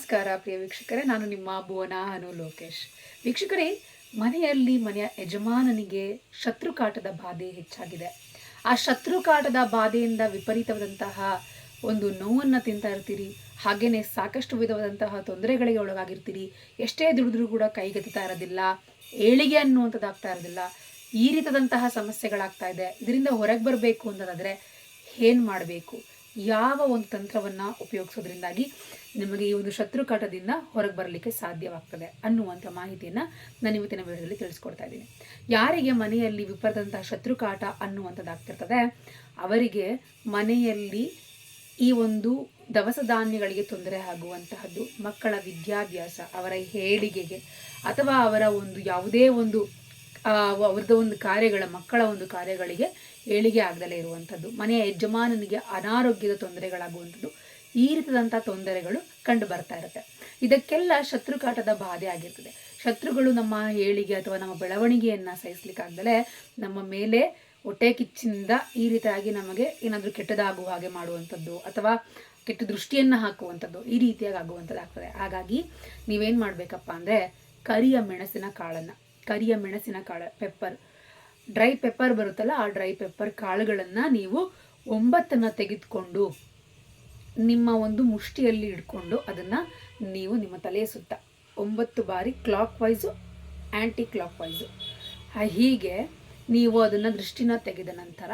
ನಮಸ್ಕಾರ ಪ್ರಿಯ ವೀಕ್ಷಕರೇ, ನಾನು ನಿಮ್ಮ ಭುವನ ಅನು ಲೋಕೇಶ್. ವೀಕ್ಷಕರೇ, ಮನೆಯ ಯಜಮಾನನಿಗೆ ಶತ್ರುಕಾಟದ ಬಾಧೆ ಹೆಚ್ಚಾಗಿದೆ. ಆ ಶತ್ರುಕಾಟದ ಬಾಧೆಯಿಂದ ವಿಪರೀತವಾದಂತಹ ಒಂದು ನೋವನ್ನು ತಿಂತಾ ಇರ್ತೀರಿ. ಹಾಗೆಯೇ ಸಾಕಷ್ಟು ವಿಧವಾದಂತಹ ತೊಂದರೆಗಳಿಗೆ ಒಳಗಾಗಿರ್ತೀರಿ. ಎಷ್ಟೇ ದುಡಿದ್ರೂ ಕೂಡ ಕೈಗೆತ್ತಾ ಇರೋದಿಲ್ಲ, ಏಳಿಗೆ ಅನ್ನುವಂಥದ್ದಾಗ್ತಾ ಇರೋದಿಲ್ಲ. ಈ ರೀತಿಯಾದಂತಹ ಸಮಸ್ಯೆಗಳಾಗ್ತಾ ಇದೆ. ಇದರಿಂದ ಹೊರಗೆ ಬರಬೇಕು ಅಂತಂದರೆ ಏನು ಮಾಡಬೇಕು, ಯಾವ ಒಂದು ತಂತ್ರವನ್ನು ಉಪಯೋಗಿಸೋದ್ರಿಂದಾಗಿ ನಿಮಗೆ ಈ ಒಂದು ಶತ್ರುಕಾಟದಿಂದ ಹೊರಗೆ ಬರಲಿಕ್ಕೆ ಸಾಧ್ಯವಾಗ್ತದೆ ಅನ್ನುವಂಥ ಮಾಹಿತಿಯನ್ನು ನಾನು ಇವತ್ತಿನ ವಿಡಿಯೋದಲ್ಲಿ ತಿಳಿಸ್ಕೊಡ್ತಾ ಇದ್ದೀನಿ. ಯಾರಿಗೆ ಮನೆಯಲ್ಲಿ ವಿಪರೀತಂತಹ ಶತ್ರುಕಾಟ ಅನ್ನುವಂಥದ್ದಾಗ್ತಿರ್ತದೆ, ಅವರಿಗೆ ಮನೆಯಲ್ಲಿ ಈ ಒಂದು ದವಸ ಧಾನ್ಯಗಳಿಗೆ ತೊಂದರೆ ಆಗುವಂತಹದ್ದು, ಮಕ್ಕಳ ವಿದ್ಯಾಭ್ಯಾಸ, ಅವರ ಏಳಿಗೆಗೆ ಅಥವಾ ಅವರ ಒಂದು ಯಾವುದೇ ಒಂದು ಅವ್ರದ್ದು ಒಂದು ಮಕ್ಕಳ ಒಂದು ಕಾರ್ಯಗಳಿಗೆ ಏಳಿಗೆ ಆಗದಲ್ಲೇ ಇರುವಂಥದ್ದು, ಮನೆಯ ಯಜಮಾನನಿಗೆ ಅನಾರೋಗ್ಯದ ತೊಂದರೆಗಳಾಗುವಂಥದ್ದು, ಈ ರೀತಿಯಾದಂಥ ತೊಂದರೆಗಳು ಕಂಡು ಬರ್ತಾ ಇರುತ್ತೆ. ಇದಕ್ಕೆಲ್ಲ ಶತ್ರುಕಾಟದ ಬಾಧೆ ಆಗಿರ್ತದೆ. ಶತ್ರುಗಳು ನಮ್ಮ ಏಳಿಗೆ ಅಥವಾ ನಮ್ಮ ಬೆಳವಣಿಗೆಯನ್ನು ಸಹಿಸಲಿಕ್ಕಾಗ್ದಲೇ ನಮ್ಮ ಮೇಲೆ ಹೊಟ್ಟೆ ಕಿಚ್ಚಿನಿಂದ ಈ ರೀತಿಯಾಗಿ ನಮಗೆ ಏನಾದರೂ ಕೆಟ್ಟದಾಗುವ ಹಾಗೆ ಮಾಡುವಂಥದ್ದು ಅಥವಾ ಕೆಟ್ಟ ದೃಷ್ಟಿಯನ್ನು ಹಾಕುವಂಥದ್ದು, ಈ ರೀತಿಯಾಗಿ ಆಗುವಂಥದ್ದಾಗ್ತದೆ. ಹಾಗಾಗಿ ನೀವೇನು ಮಾಡಬೇಕಪ್ಪ ಅಂದರೆ ಕರಿಯ ಮೆಣಸಿನ ಕಾಳು, ಪೆಪ್ಪರ್, ಡ್ರೈ ಪೆಪ್ಪರ್ ಬರುತ್ತಲ್ಲ, ಆ ಡ್ರೈ ಪೆಪ್ಪರ್ ಕಾಳುಗಳನ್ನು ನೀವು 9 ತೆಗೆದುಕೊಂಡು ನಿಮ್ಮ ಒಂದು ಮುಷ್ಟಿಯಲ್ಲಿ ಇಟ್ಕೊಂಡು ಅದನ್ನು ನೀವು ನಿಮ್ಮ ತಲೆಯ ಸುತ್ತ 9 ಬಾರಿ ಕ್ಲಾಕ್ ವೈಸು, ಆ್ಯಂಟಿ ಕ್ಲಾಕ್ ವೈಸು ಹೀಗೆ ನೀವು ಅದನ್ನು ದೃಷ್ಟಿನ ತೆಗೆದ ನಂತರ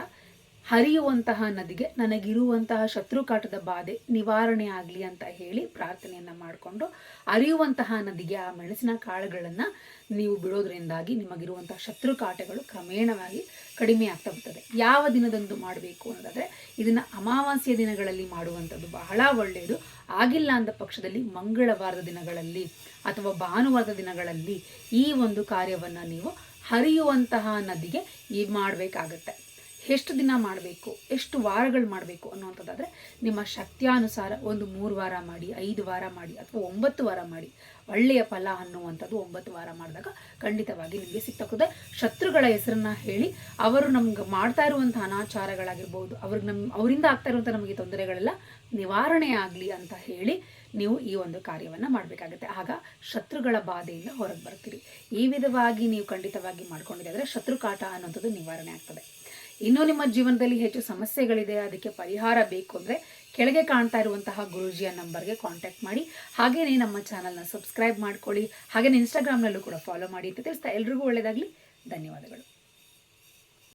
ಹರಿಯುವಂತಹ ನದಿಗೆ ನನಗಿರುವಂತಹ ಶತ್ರುಕಾಟದ ಬಾಧೆ ನಿವಾರಣೆ ಆಗಲಿ ಅಂತ ಹೇಳಿ ಪ್ರಾರ್ಥನೆಯನ್ನು ಮಾಡಿಕೊಂಡು ಹರಿಯುವಂತಹ ನದಿಗೆ ಆ ಮೆಣಸಿನ ಕಾಳುಗಳನ್ನು ನೀವು ಬಿಡೋದ್ರಿಂದಾಗಿ ನಿಮಗಿರುವಂತಹ ಶತ್ರುಕಾಟಗಳು ಕ್ರಮೇಣವಾಗಿ ಕಡಿಮೆ ಆಗ್ತಾ ಬರ್ತದೆ. ಯಾವ ದಿನದಂದು ಮಾಡಬೇಕು ಅನ್ನೋದಾದರೆ ಇದನ್ನು ಅಮಾವಾಸ್ಯ ದಿನಗಳಲ್ಲಿ ಮಾಡುವಂಥದ್ದು ಬಹಳ ಒಳ್ಳೆಯದು. ಆಗಿಲ್ಲ ಅಂದ ಪಕ್ಷದಲ್ಲಿ ಮಂಗಳವಾರದ ದಿನಗಳಲ್ಲಿ ಅಥವಾ ಭಾನುವಾರದ ದಿನಗಳಲ್ಲಿ ಈ ಒಂದು ಕಾರ್ಯವನ್ನು ನೀವು ಹರಿಯುವಂತಹ ನದಿಗೆ ಮಾಡಬೇಕಾಗತ್ತೆ. ಎಷ್ಟು ದಿನ ಮಾಡಬೇಕು, ಎಷ್ಟು ವಾರಗಳು ಮಾಡಬೇಕು ಅನ್ನುವಂಥದ್ದಾದರೆ ನಿಮ್ಮ ಶಕ್ತಿಯಾನುಸಾರ ಒಂದು 3 ವಾರ ಮಾಡಿ, 5 ವಾರ ಮಾಡಿ ಅಥವಾ 9 ವಾರ ಮಾಡಿ. ಒಳ್ಳೆಯ ಫಲ ಅನ್ನುವಂಥದ್ದು 9 ವಾರ ಮಾಡಿದಾಗ ಖಂಡಿತವಾಗಿ ನಿಮಗೆ ಸಿಗ್ತಕ್ಕಂಥ ಶತ್ರುಗಳ ಹೆಸರನ್ನು ಹೇಳಿ ಅವರು ನಮ್ಗೆ ಮಾಡ್ತಾ ಇರುವಂಥ ಅನಾಚಾರಗಳಾಗಿರ್ಬೋದು, ಅವರಿಂದ ಆಗ್ತಾ ಇರುವಂಥ ನಮಗೆ ತೊಂದರೆಗಳೆಲ್ಲ ನಿವಾರಣೆ ಆಗಲಿ ಅಂತ ಹೇಳಿ ನೀವು ಈ ಒಂದು ಕಾರ್ಯವನ್ನು ಮಾಡಬೇಕಾಗುತ್ತೆ. ಆಗ ಶತ್ರುಗಳ ಬಾಧೆಯಿಂದ ಹೊರಗೆ ಬರ್ತೀರಿ. ಈ ವಿಧವಾಗಿ ನೀವು ಖಂಡಿತವಾಗಿ ಮಾಡ್ಕೊಂಡಿದ್ದಾದರೆ ಶತ್ರುಕಾಟ ಅನ್ನುವಂಥದ್ದು ನಿವಾರಣೆ ಆಗ್ತದೆ. ಇನ್ನೂ ನಿಮ್ಮ ಜೀವನದಲ್ಲಿ ಹೆಚ್ಚು ಸಮಸ್ಯೆಗಳಿದೆ, ಅದಕ್ಕೆ ಪರಿಹಾರ ಬೇಕು ಅಂದರೆ ಕೆಳಗೆ ಕಾಣ್ತಾ ಇರುವಂತಹ ಗುರೂಜಿಯ ನಂಬರ್ಗೆ ಕಾಂಟ್ಯಾಕ್ಟ್ ಮಾಡಿ. ಹಾಗೆಯೇ ನಮ್ಮ ಚಾನಲ್ನ ಸಬ್ಸ್ಕ್ರೈಬ್ ಮಾಡ್ಕೊಳ್ಳಿ. ಹಾಗೆಯೇ ಇನ್ಸ್ಟಾಗ್ರಾಮ್ನಲ್ಲೂ ಕೂಡ ಫಾಲೋ ಮಾಡಿ ಅಂತ ತಿಳಿಸ್ತಾ ಎಲ್ರಿಗೂ ಒಳ್ಳೆಯದಾಗಲಿ. ಧನ್ಯವಾದಗಳು.